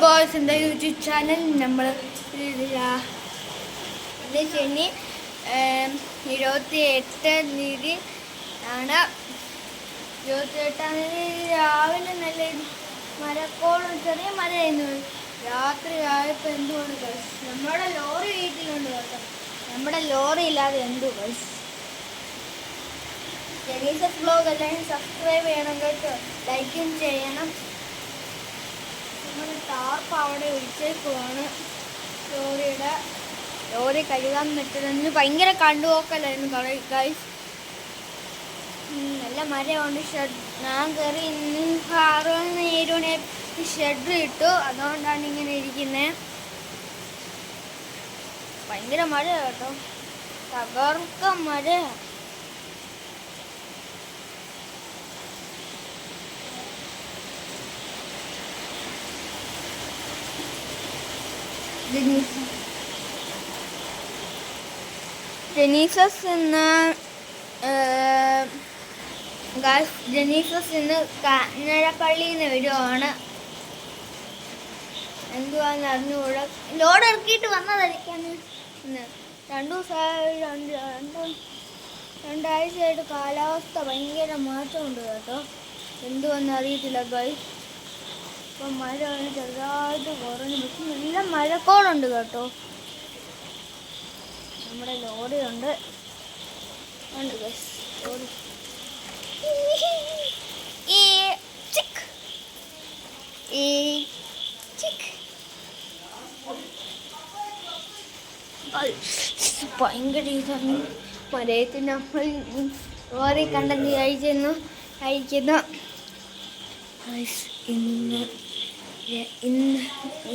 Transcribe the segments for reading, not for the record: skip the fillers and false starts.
Boys എൻ്റെ YouTube channel നമ്മൾ ശനി 28-ാം തീയതി ആണ്. 28-ാം തീയതി രാവിലെ നല്ല മരക്കോളും ചെറിയ മരയായിരുന്നു. രാത്രി ആയപ്പോൾ എന്തുകൊണ്ട് നമ്മുടെ ലോറി വീട്ടിലുണ്ട് കേട്ടോ. നമ്മുടെ ലോറി ഇല്ലാതെ എന്തു ജെനീസസ് വ്ലോഗ് എല്ലാവരും സബ്സ്ക്രൈബ് ചെയ്യണം കേട്ടോ, ലൈക്കും ചെയ്യണം. നമ്മൾ ടാർപ്പ് അവിടെ ഒഴിച്ചേക്കുവാണ്. ലോറി കഴുകാൻ പറ്റുന്നു. ഭയങ്കര കണ്ടുപോക്കല്ലായിരുന്നു ഗൈസ്. നല്ല മരമുണ്ട്. ഞാൻ കയറി 6-7 ഷെഡ് ഇട്ടു, അതുകൊണ്ടാണ് ഇങ്ങനെ ഇരിക്കുന്നത്. ഭയങ്കര മഴ കേട്ടോ, തകർക്ക മഴ. ജെനീസസ് ഇന്ന് കാഞ്ഞിരപ്പള്ളിയിൽ നിന്ന് വരുവാണ്. എന്തുവാന്ന് അറിഞ്ഞുകൂടാ. ലോഡ് ഇറക്കിയിട്ട് വന്നതായിരിക്കാണ്. 2 ദിവസമായിട്ട് കാലാവസ്ഥ ഭയങ്കര മാറ്റമുണ്ട് കേട്ടോ. എന്തുവന്ന് അറിയത്തില്ല ഗൈസ്. ഇപ്പം മഴ ചെറുതായിട്ട് കുറഞ്ഞു, പക്ഷെ നല്ല മഴക്കോളുണ്ട് കേട്ടോ. നമ്മുടെ ലോറി ഉണ്ട് ഗൈസ്. ലോറി ഭയങ്കര ഇതാണ് മരയത്തിൽ നമ്മൾ ലോറി കണ്ടെന്ന് കഴിക്കുന്നു.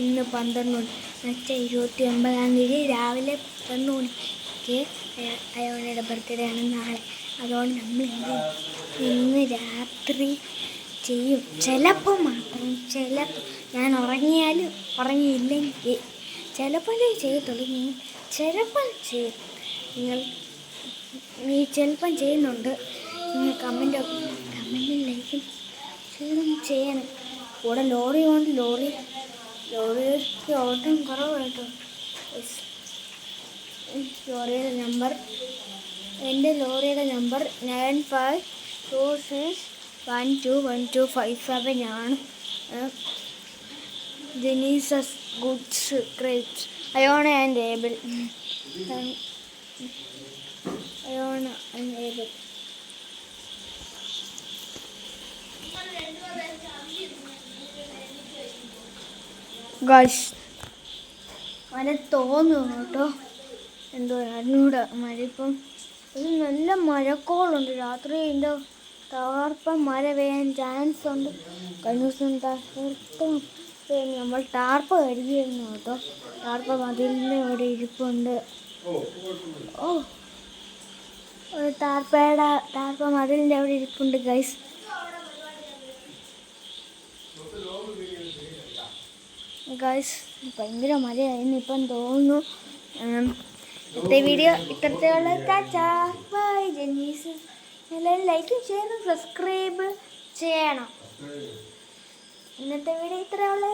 ഇന്ന് 12 മണി, മറ്റേ 29-ാം തീയതി രാവിലെ 11 മണിക്ക് അയോണയുടെ ബർത്ത്ഡേ ആണ് നാളെ. അതുകൊണ്ട് നമ്മൾ ഇന്ന് രാത്രി ചെയ്യും. ചിലപ്പോൾ മാത്രം, ചിലപ്പോൾ ഞാൻ ഉറങ്ങിയില്ലെങ്കിൽ ചിലപ്പോഴേ ചെയ്യത്തുള്ളൂ. ഞാൻ ചിലപ്പം ചെയ്യും. നീ ചിലപ്പം ചെയ്യുന്നുണ്ട്. നിങ്ങൾ കമൻറ്റിൽ ലൈക്കും ചെയ്യണം. കൂടെ ലോറി കൊണ്ട് ലോറിക്ക് ഓട്ടം കുറവ് കേട്ടോ. എൻ്റെ ലോറിയുടെ നമ്പർ 9526121257 ആണ്. ജെനീസസ് ഗുഡ്സ് ക്രേപ്സ് അയോണ ആൻഡ് ഏബിൾ. ഗൈസ് മഴ തോന്നുന്നു കേട്ടോ. എന്തോ അറിഞ്ഞൂടെ മഴ. ഇപ്പം ഒരു നല്ല മഴക്കോളുണ്ട്. രാത്രി ഇതിൻ്റെ തകർപ്പം മഴ പെയ്യാൻ ചാൻസ് ഉണ്ട്. കഴിഞ്ഞ ദിവസം തകർപ്പം നമ്മൾ ടാർപ്പ് കരുതിയിരുന്നു കേട്ടോ. ടാർപ്പ് മതിലിൻ്റെ ഇവിടെ ഇരിപ്പുണ്ട്. ടാർപ്പ മതിലിൻ്റെ അവിടെ ഇരിപ്പുണ്ട് ഗൈസ്. ഭയങ്കര മഴയായിരുന്നു ഇപ്പം തോന്നുന്നു. ഇന്നത്തെ വീഡിയോ ഇത്രത്തോളം. ബൈ. ജെനീസ് എല്ലാവരും ലൈക്ക് ചെയ്യണം, സബ്സ്ക്രൈബ് ചെയ്യണം. ഇന്നത്തെ വീഡിയോ ഇത്രയുള്ള.